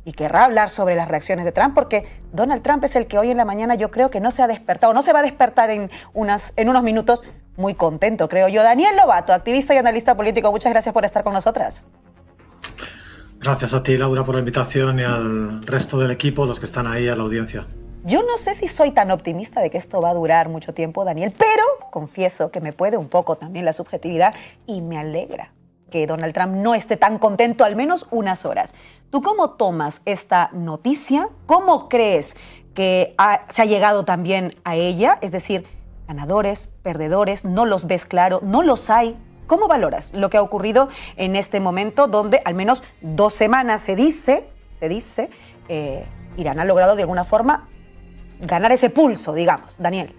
y querrá hablar sobre las reacciones de Trump, porque Donald Trump es el que hoy en la mañana yo creo que no se ha despertado, no se va a despertar en unos minutos muy contento, creo yo. Daniel Lobato, activista y analista político, muchas gracias por estar con nosotras. Gracias a ti, Laura, por la invitación y al resto del equipo, los que están ahí a la audiencia. Yo no sé si soy tan optimista de que esto va a durar mucho tiempo, Daniel, pero confieso que me puede un poco también la subjetividad y me alegra que Donald Trump no esté tan contento al menos unas horas. ¿Tú cómo tomas esta noticia? ¿Cómo crees que se ha llegado también a ella? Es decir, ganadores, perdedores, no los ves claro, no los hay. ¿Cómo valoras lo que ha ocurrido en este momento donde al menos 2 semanas se dice, Irán ha logrado de alguna forma ganar ese pulso, digamos? Daniel.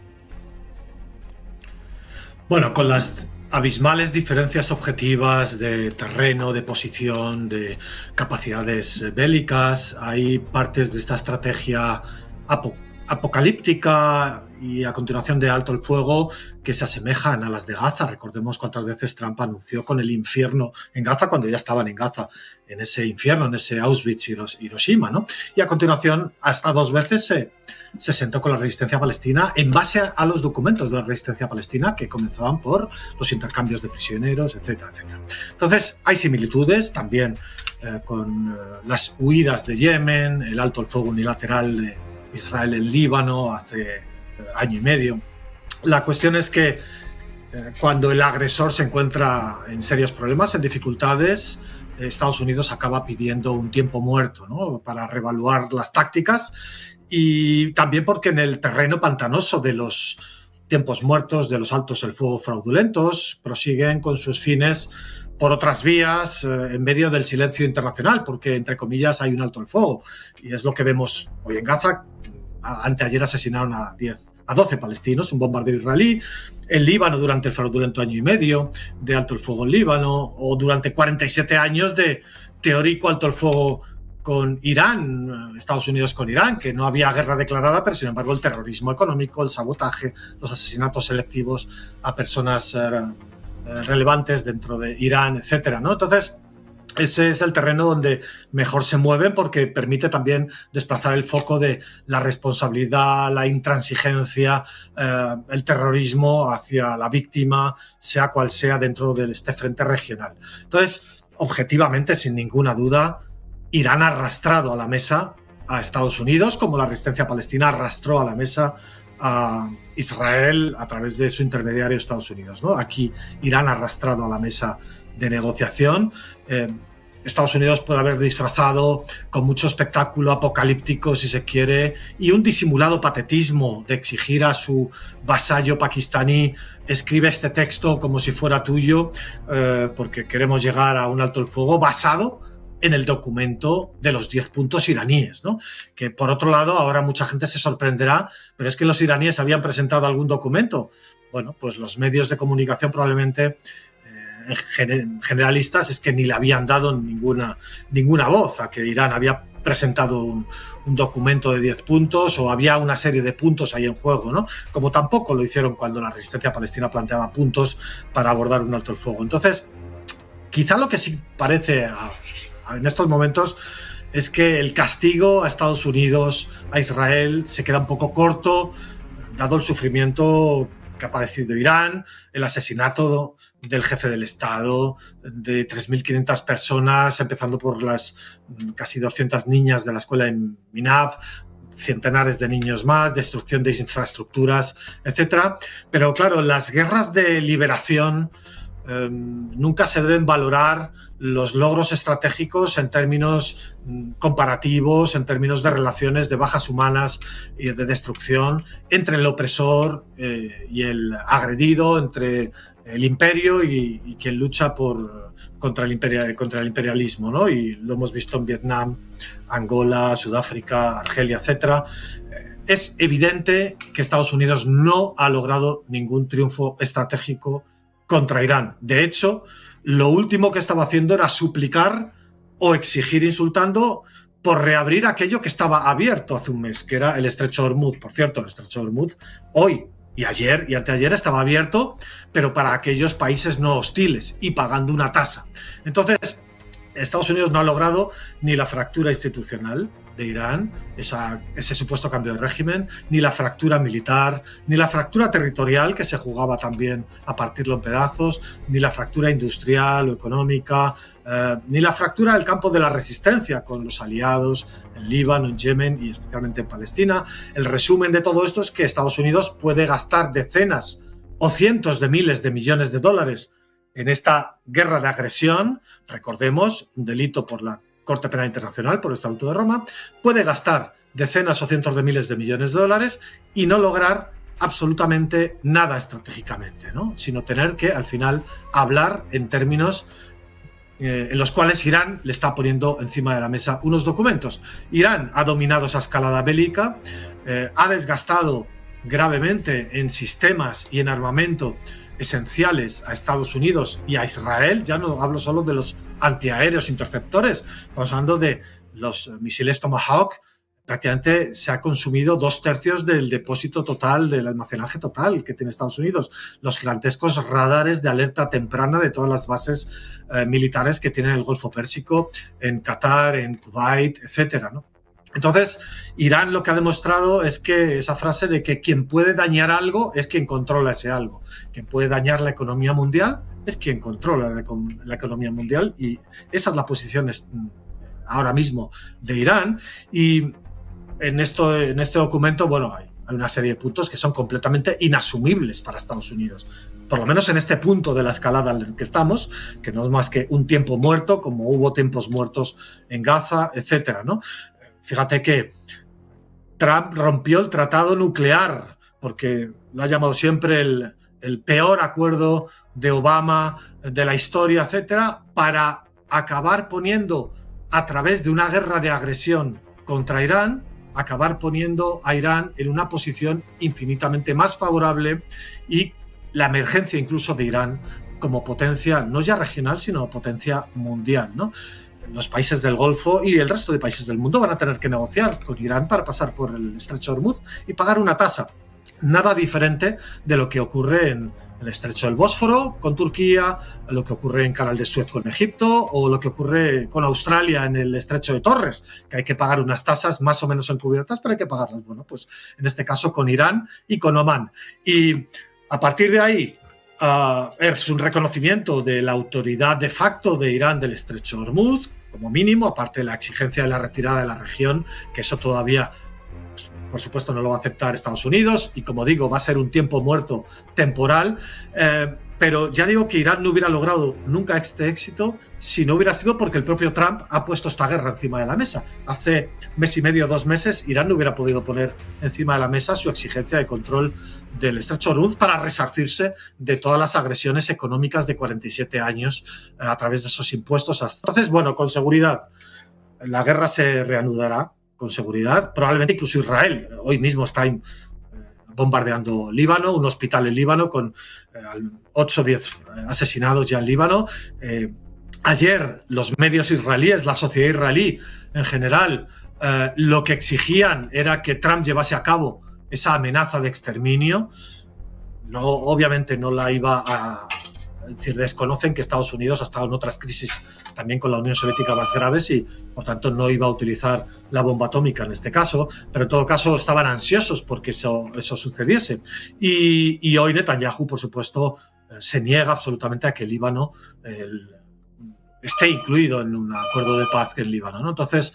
Bueno, con las abismales diferencias objetivas de terreno, de posición, de capacidades bélicas, hay partes de esta estrategia apocalíptica y a continuación de alto el fuego que se asemejan a las de Gaza. Recordemos cuántas veces Trump anunció con el infierno en Gaza cuando ya estaban en Gaza, en ese infierno, en ese Auschwitz y Hiroshima, ¿no? Y a continuación, hasta 2 veces se sentó con la resistencia palestina en base a los documentos de la resistencia palestina que comenzaban por los intercambios de prisioneros, etcétera, etcétera. Entonces, hay similitudes también con las huidas de Yemen, el alto el fuego unilateral de Israel en Líbano hace año y medio. La cuestión es que cuando el agresor se encuentra en serios problemas, en dificultades, Estados Unidos acaba pidiendo un tiempo muerto, ¿no?, para reevaluar las tácticas, y también porque en el terreno pantanoso de los tiempos muertos, de los altos el fuego fraudulentos, prosiguen con sus fines por otras vías en medio del silencio internacional, porque entre comillas hay un alto el fuego, y es lo que vemos hoy en Gaza. Anteayer asesinaron a 12 palestinos, un bombardeo israelí. En Líbano, durante el fraudulento año y medio de alto el fuego en Líbano, o durante 47 años de teórico alto el fuego con Irán, Estados Unidos con Irán, que no había guerra declarada, pero sin embargo el terrorismo económico, el sabotaje, los asesinatos selectivos a personas relevantes dentro de Irán, etcétera, ¿no? Entonces, ese es el terreno donde mejor se mueven, porque permite también desplazar el foco de la responsabilidad, la intransigencia, el terrorismo hacia la víctima, sea cual sea dentro de este frente regional. Entonces, objetivamente, sin ninguna duda, Irán ha arrastrado a la mesa a Estados Unidos, como la resistencia palestina arrastró a la mesa a Israel a través de su intermediario Estados Unidos, ¿no? Aquí Irán ha arrastrado a la mesa de negociación. Estados Unidos puede haber disfrazado con mucho espectáculo apocalíptico, si se quiere, y un disimulado patetismo de exigir a su vasallo pakistaní: escribe este texto como si fuera tuyo, porque queremos llegar a un alto el fuego basado en el documento de los 10 puntos iraníes, ¿no? Que por otro lado, ahora mucha gente se sorprenderá, pero es que los iraníes habían presentado algún documento. Bueno, pues los medios de comunicación probablemente generalistas es que ni le habían dado ninguna voz a que Irán había presentado un documento de 10 puntos o había una serie de puntos ahí en juego, ¿no? Como tampoco lo hicieron cuando la resistencia palestina planteaba puntos para abordar un alto el fuego. Entonces, quizá lo que sí parece en estos momentos es que el castigo a Estados Unidos, a Israel, se queda un poco corto, dado el sufrimiento que ha padecido Irán, el asesinato del jefe del Estado, de 3.500 personas, empezando por las casi 200 niñas de la escuela en Minab, centenares de niños más, destrucción de infraestructuras, etc. Pero claro, las guerras de liberación nunca se deben valorar los logros estratégicos en términos comparativos, en términos de relaciones de bajas humanas y de destrucción entre el opresor y el agredido, entre el imperio y quien lucha contra el imperialismo, ¿no? Y lo hemos visto en Vietnam, Angola, Sudáfrica, Argelia, etc. Es evidente que Estados Unidos no ha logrado ningún triunfo estratégico contra Irán. De hecho, lo último que estaba haciendo era suplicar o exigir, insultando, por reabrir aquello que estaba abierto hace un mes, que era el estrecho de Hormuz. Por cierto, el estrecho de Hormuz hoy y ayer y anteayer estaba abierto, pero para aquellos países no hostiles y pagando una tasa. Entonces, Estados Unidos no ha logrado ni la fractura institucional de Irán, ese supuesto cambio de régimen, ni la fractura militar, ni la fractura territorial, que se jugaba también a partirlo en pedazos, ni la fractura industrial o económica, ni la fractura del campo de la resistencia con los aliados en Líbano, en Yemen y especialmente en Palestina. El resumen de todo esto es que Estados Unidos puede gastar decenas o cientos de miles de millones de dólares en esta guerra de agresión, recordemos, un delito por la Corte Penal Internacional, por el Estatuto de Roma, puede gastar decenas o cientos de miles de millones de dólares y no lograr absolutamente nada estratégicamente, ¿no? Sino tener que, al final, hablar en términos en los cuales Irán le está poniendo encima de la mesa unos documentos. Irán ha dominado esa escalada bélica, ha desgastado gravemente en sistemas y en armamento esenciales a Estados Unidos y a Israel. Ya no hablo solo de los antiaéreos interceptores, estamos hablando de los misiles Tomahawk. Prácticamente se ha consumido 2/3 del depósito total, del almacenaje total que tiene Estados Unidos. Los gigantescos radares de alerta temprana de todas las bases militares que tiene el Golfo Pérsico, en Qatar, en Kuwait, etcétera, ¿no? Entonces, Irán lo que ha demostrado es que esa frase de que quien puede dañar algo es quien controla ese algo. Quien puede dañar la economía mundial es quien controla la economía mundial, y esa es la posición ahora mismo de Irán. Y en este documento, bueno, hay una serie de puntos que son completamente inasumibles para Estados Unidos. Por lo menos en este punto de la escalada en el que estamos, que no es más que un tiempo muerto, como hubo tiempos muertos en Gaza, etcétera, ¿no? Fíjate que Trump rompió el tratado nuclear, porque lo ha llamado siempre el peor acuerdo de Obama de la historia, etcétera, para acabar poniendo, a través de una guerra de agresión contra Irán, acabar poniendo a Irán en una posición infinitamente más favorable, y la emergencia incluso de Irán como potencia, no ya regional, sino potencia mundial, ¿no? Los países del Golfo y el resto de países del mundo van a tener que negociar con Irán para pasar por el Estrecho de Hormuz y pagar una tasa. Nada diferente de lo que ocurre en el Estrecho del Bósforo con Turquía, lo que ocurre en Canal de Suez con Egipto, o lo que ocurre con Australia en el Estrecho de Torres, que hay que pagar unas tasas más o menos encubiertas, pero hay que pagarlas. Bueno, pues en este caso con Irán y con Omán. Y a partir de ahí, es un reconocimiento de la autoridad de facto de Irán del Estrecho de Hormuz, como mínimo, aparte de la exigencia de la retirada de la región, que eso todavía, pues, por supuesto, no lo va a aceptar Estados Unidos, y como digo, va a ser un tiempo muerto temporal, pero ya digo que Irán no hubiera logrado nunca este éxito si no hubiera sido porque el propio Trump ha puesto esta guerra encima de la mesa. Hace mes y medio, 2 meses, Irán no hubiera podido poner encima de la mesa su exigencia de control del Estrecho de Hormuz para resarcirse de todas las agresiones económicas de 47 años a través de esos impuestos. Entonces, bueno, con seguridad, la guerra se reanudará, con seguridad. Probablemente incluso Israel hoy mismo está bombardeando Líbano, un hospital en Líbano con 8 o 10 asesinados ya en Líbano. Ayer los medios israelíes, la sociedad israelí en general, lo que exigían era que Trump llevase a cabo esa amenaza de exterminio. No, obviamente no la iba a decir, desconocen que Estados Unidos ha estado en otras crisis también con la Unión Soviética más graves y por tanto no iba a utilizar la bomba atómica en este caso, pero en todo caso estaban ansiosos porque eso sucediese. Y hoy Netanyahu, por supuesto, se niega absolutamente a que el Líbano esté incluido en un acuerdo de paz en Líbano, ¿no? Entonces,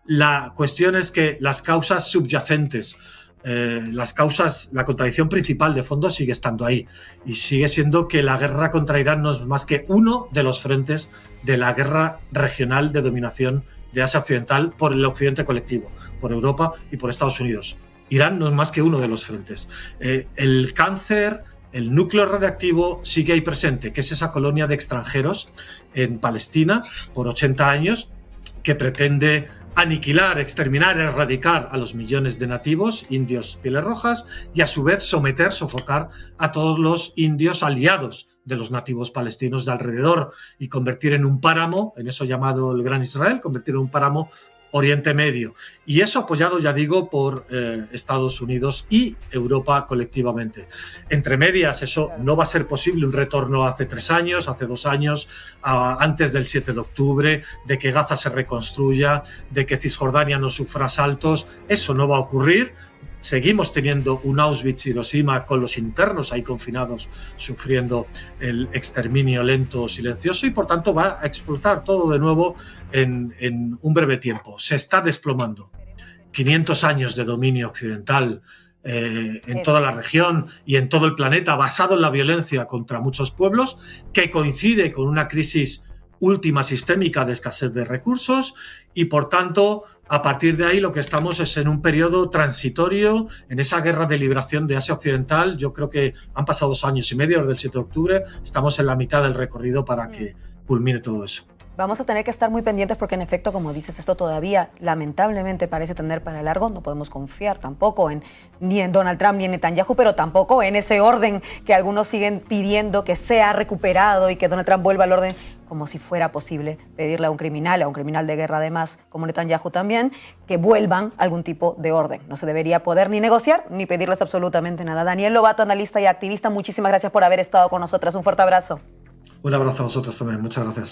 la cuestión es que las causas subyacentes, la contradicción principal de fondo sigue estando ahí, y sigue siendo que la guerra contra Irán no es más que uno de los frentes de la guerra regional de dominación de Asia Occidental por el occidente colectivo, por Europa y por Estados Unidos. Irán no es más que uno de los frentes. El cáncer, el núcleo radiactivo sigue ahí presente, que es esa colonia de extranjeros en Palestina por 80 años que pretende aniquilar, exterminar, erradicar a los millones de nativos indios pieles rojas y a su vez someter, sofocar a todos los indios aliados de los nativos palestinos de alrededor y convertir en un páramo, en eso llamado el Gran Israel, convertir en un páramo Oriente Medio. Y eso apoyado, ya digo, por Estados Unidos y Europa colectivamente. Entre medias, eso no va a ser posible, un retorno hace 3 años, hace 2 años, antes del 7 de octubre, de que Gaza se reconstruya, de que Cisjordania no sufra asaltos. Eso no va a ocurrir. Seguimos teniendo un Auschwitz, Hiroshima, con los internos ahí confinados, sufriendo el exterminio lento, silencioso, y por tanto va a explotar todo de nuevo en un breve tiempo. Se está desplomando. 500 años de dominio occidental en toda la región y en todo el planeta, basado en la violencia contra muchos pueblos, que coincide con una crisis última sistémica de escasez de recursos, y por tanto, a partir de ahí lo que estamos es en un periodo transitorio, en esa guerra de liberación de Asia Occidental. Yo creo que han pasado 2 años y medio desde el 7 de octubre, estamos en la mitad del recorrido para que culmine todo eso. Vamos a tener que estar muy pendientes porque, en efecto, como dices, esto todavía lamentablemente parece tener para largo. No podemos confiar tampoco ni en Donald Trump ni en Netanyahu, pero tampoco en ese orden que algunos siguen pidiendo que sea recuperado y que Donald Trump vuelva al orden, como si fuera posible pedirle a un criminal de guerra además, como Netanyahu también, que vuelvan a algún tipo de orden. No se debería poder ni negociar ni pedirles absolutamente nada. Daniel Lobato, analista y activista, muchísimas gracias por haber estado con nosotras. Un fuerte abrazo. Un abrazo a vosotros también. Muchas gracias.